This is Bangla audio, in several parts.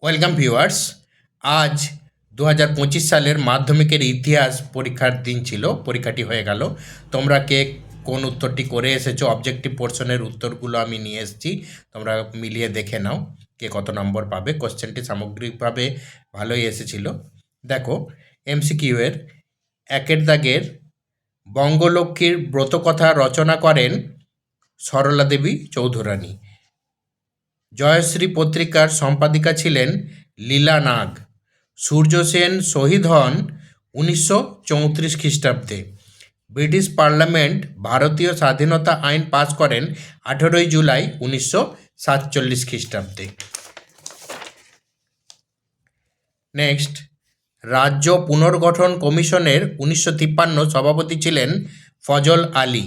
Welcome viewers. আজ 2025 সালের মাধ্যমিকের ইতিহাস পরীক্ষার দিন ছিল। পরীক্ষাটি হয়ে গেল। তোমরা কে কোন উত্তরটি করে এসেছো, অবজেক্টিভ পোর্শনের উত্তরগুলো আমি নিয়ে এসেছি, তোমরা মিলিয়ে দেখে নাও কে কত নম্বর পাবে। কোশ্চেনটি সামগ্রিকভাবে ভালোই এসেছিল। দেখো, এমসিকিউ এর একের দাগের বঙ্গলক্ষ্মীর ব্রতকথা রচনা করেন সরলা দেবী চৌধুরানী। জয়শ্রী পত্রিকার সম্পাদিকা ছিলেন লীলা নাগ। সূর্য সেন শহীদ হন 1934 খ্রিস্টাব্দে। ব্রিটিশ পার্লামেন্ট ভারতীয় স্বাধীনতা আইন পাস করেন 18 জুলাই 1947 খ্রিস্টাব্দে। নেক্সট, রাজ্য পুনর্গঠন কমিশনের 1953 সভাপতি ছিলেন ফজল আলী।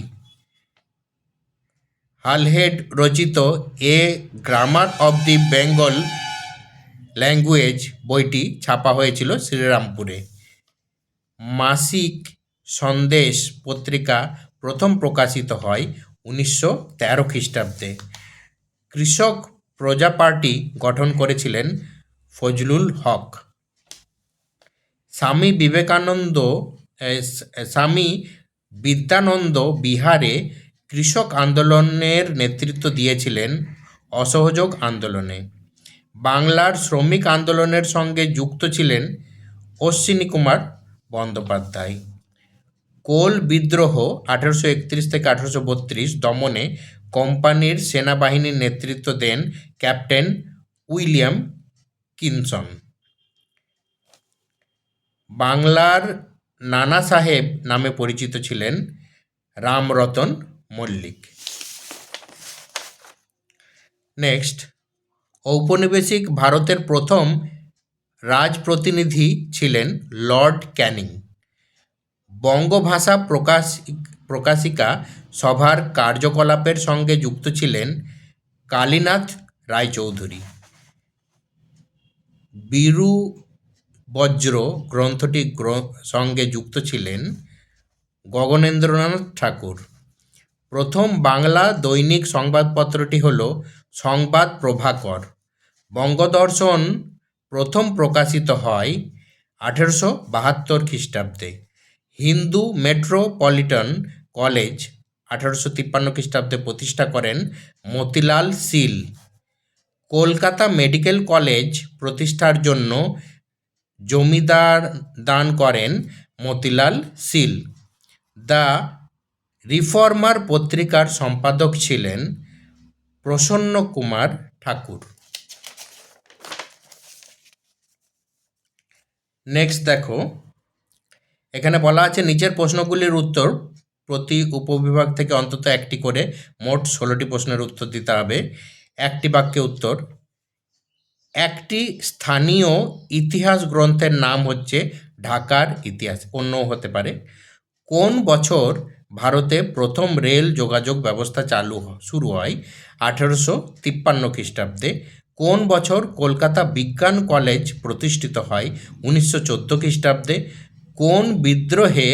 হালহেড রচিত a grammar of the Bengal language বইটি ছাপা হয়েছিল শ্রীরামপুরে। মাসিক সন্দেশ পত্রিকা প্রথম প্রকাশিত হয় 1913 খ্রিস্টাব্দে। কৃষক প্রজা পার্টি গঠন করেছিলেন ফজলুল হক। স্বামী বিদ্যানন্দ বিহারে কৃষক আন্দোলনের নেতৃত্ব দিয়েছিলেন অসহযোগ আন্দোলনে। বাংলার শ্রমিক আন্দোলনের সঙ্গে যুক্ত ছিলেন অশ্বিনী কুমার বন্দ্যোপাধ্যায়। কোল বিদ্রোহ 1831 থেকে 1832 দমনে কোম্পানির সেনাবাহিনীর নেতৃত্ব দেন ক্যাপ্টেন উইলিয়াম কিনসন। বাংলার নানা সাহেব নামে পরিচিত ছিলেন রামরতন মল্লিক। নেক্সট, ঔপনিবেশিক ভারতের প্রথম রাজপ্রতিনিধি ছিলেন লর্ড ক্যানিং। বঙ্গভাষা প্রকাশিকা সভার কার্যকলাপের সঙ্গে যুক্ত ছিলেন কালীনাথ রায়চৌধুরী। বীরু বজ্র গ্রন্থটি সঙ্গে যুক্ত ছিলেন গগনেন্দ্রনাথ ঠাকুর। প্রথম বাংলা দৈনিক সংবাদপত্রটি হল সংবাদ প্রভাকর। বঙ্গদর্শন প্রথম প্রকাশিত হয় 1872 খ্রিস্টাব্দে। হিন্দু মেট্রোপলিটন কলেজ 1853 খ্রিস্টাব্দে প্রতিষ্ঠা করেন মতিলাল শীল। কলকাতা মেডিকেল কলেজ প্রতিষ্ঠার জন্য জমিদার দান করেন মতিলাল শীল। দ্য রিফর্মার পত্রিকার সম্পাদক ছিলেন প্রসন্ন কুমার ঠাকুর। নেক্সট দেখো, এখানে বলা আছে নিচের প্রশ্নগুলির উত্তর প্রতি উপবিভাগ থেকে অন্তত একটি করে, মোট 16টি প্রশ্নের উত্তর দিতে হবে। একটি বাক্যে উত্তর। একটি স্থানীয় ইতিহাস গ্রন্থের নাম হচ্ছে ঢাকার ইতিহাস, অন্যও হতে পারে। কোন বছর ভারতে প্রথম রেল যোগাযোগ ব্যবস্থা শুরু হয়? 1853 খ্রিস্টাব্দে। কোন বছর কলকাতা বিজ্ঞান কলেজ প্রতিষ্ঠিত হয়? 1914 খ্রিস্টাব্দে। কোন বিদ্রোহে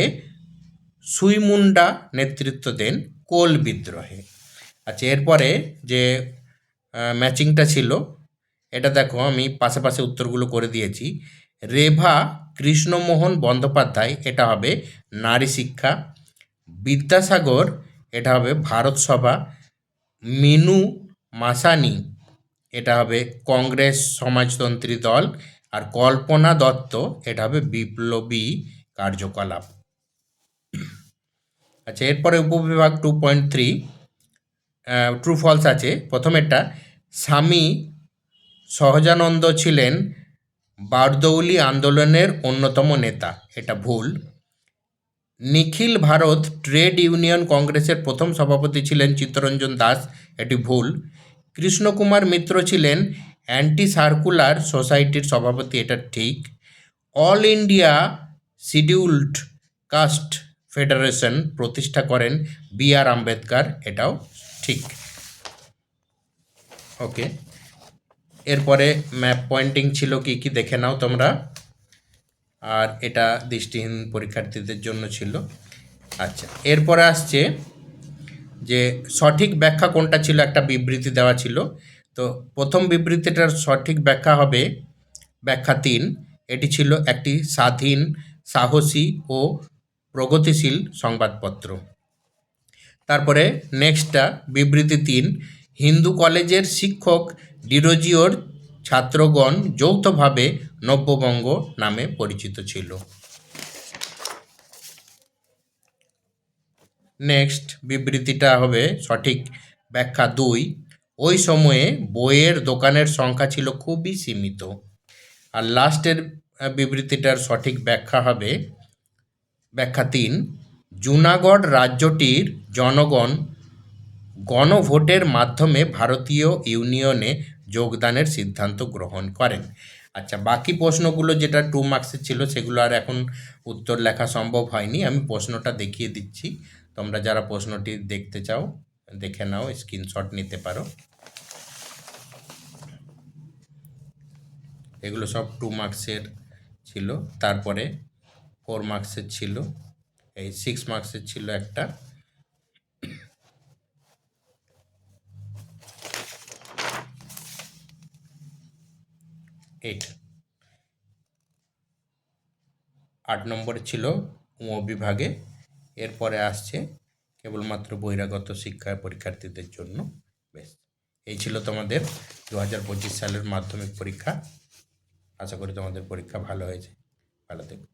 সুইমুন্ডা নেতৃত্ব দেন? কোল বিদ্রোহে। আচ্ছা, এরপরে যে ম্যাচিংটা ছিল এটা দেখো, আমি পাশে উত্তরগুলো করে দিয়েছি। রেভা কৃষ্ণমোহন বন্দ্যোপাধ্যায়, এটা হবে নারী শিক্ষা। বিদ্যাসাগর, এটা হবে ভারত সভা। মিনু মাসানি, এটা হবে কংগ্রেস সমাজতন্ত্রী দল। আর কল্পনা দত্ত, এটা হবে বিপ্লবী কার্যকলাপ। আচ্ছা, এরপরে উপবিভাগ 2.3 ট্রু ফলস আছে। প্রথমেরটা, স্বামী সহজানন্দ ছিলেন বারদৌলি আন্দোলনের অন্যতম নেতা, এটা ভুল। নিখিল ভারত ট্রেড ইউনিয়ন কংগ্রেসের প্রথম সভাপতি ছিলেন চিত্তরঞ্জন দাস, এটি ভুল। কৃষ্ণকুমার মিত্র ছিলেন অ্যান্টি সার্কুলার সোসাইটির সভাপতি, এটা ঠিক। All India scheduled caste federation প্রতিষ্ঠা করেন বি.আর. আম্বেদকর, এটাও ঠিক। ওকে, এরপরে ম্যাপ পয়েন্টিং ছিল কি কি দেখে নাও তোমরা। আর এটা দৃষ্টিহীন পরীক্ষার্থীদের জন্য ছিল। আচ্ছা, এরপরে আসছে যে সঠিক ব্যাখ্যা কোনটা ছিল, একটা বিবৃতি দেওয়া ছিল। তো প্রথম বিবৃতিটার সঠিক ব্যাখ্যা হবে ব্যাখ্যা 3। এটি ছিল একটি স্বাধীন, সাহসী ও প্রগতিশীল সংবাদপত্র। তারপরে নেক্সটটা বিবৃতি 3, হিন্দু কলেজের শিক্ষক ডিরোজিওর ছাত্রগণ যৌথভাবে নব্যবঙ্গ নামে পরিচিত ছিল। নেক্সট বিবৃতিটা হবে সঠিক ব্যাখ্যা 2, ওই সময়ে বইয়ের দোকানের সংখ্যা ছিল খুবই সীমিত। আর লাস্টের বিবৃতিটার সঠিক ব্যাখ্যা হবে ব্যাখ্যা 3, জুনাগড় রাজ্যটির জনগণ গণভোটের মাধ্যমে ভারতীয় ইউনিয়নে যোগদানের সিদ্ধান্ত গ্রহণ করেন। আচ্ছা, বাকি প্রশ্নগুলো যেটা 2 মার্কসের ছিল সেগুলো আর এখন উত্তর লেখা সম্ভব হয়নি। আমি প্রশ্নটা দেখিয়ে দিচ্ছি, তোমরা যারা প্রশ্নটি দেখতে চাও দেখে নাও, স্ক্রিনশট নিতে পারো। এগুলো সব 2 মার্কসের ছিল, তারপরে 4 মার্কসের ছিল, এই 6 মার্কসের ছিল একটা। এইট 8 নম্বরে ছিল বিভাগে। এরপরে আসছে কেবলমাত্র বহিরাগত শিক্ষা পরীক্ষার্থীদের জন্য। বেশ, এই ছিল তোমাদের 2025 সালের মাধ্যমিক পরীক্ষা। আশা করি তোমাদের পরীক্ষা ভালো হয়েছে। ভালো থেকো।